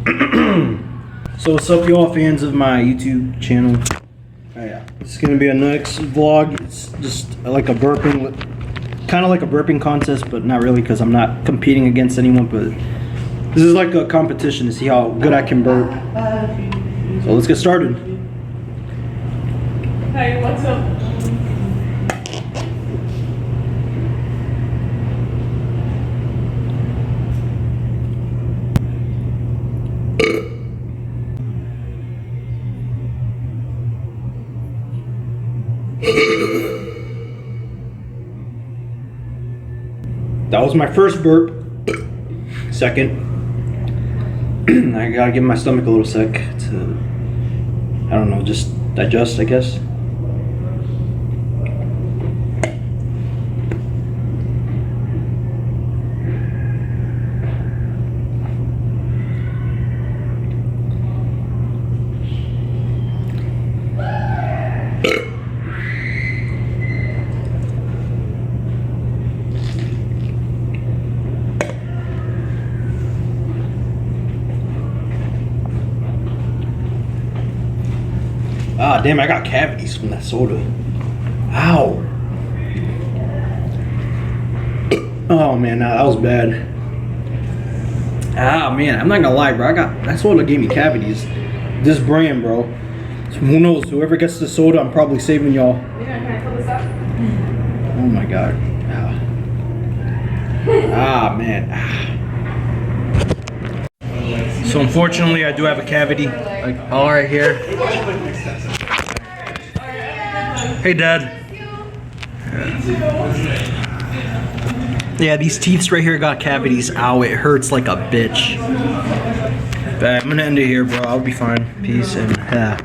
So what's up, y'all fans of my YouTube channel? It's gonna be a next vlog. It's just like a burping, kind of like a burping contest, but not really because I'm not competing against anyone. But this is like a competition to see how good I can burp. So let's get started. Hey, what's up? That was my first burp. Second, I gotta give my stomach a little sec to, I don't know, just digest, I guess. Ah, damn, I got cavities from that soda. Ow. Oh, man, that was bad. Ah, man, I'm not gonna lie, bro. That soda gave me cavities. This brand, bro. So who knows? Whoever gets the soda, I'm probably saving y'all. Yeah, can I fill this up? Oh, my God. Ah, man. So, unfortunately, I do have a cavity. Like, all right here. Hey, Dad. Yeah, these teeth right here got cavities. Ow, it hurts like a bitch. But I'm gonna end it here, bro. I'll be fine. Peace and yeah.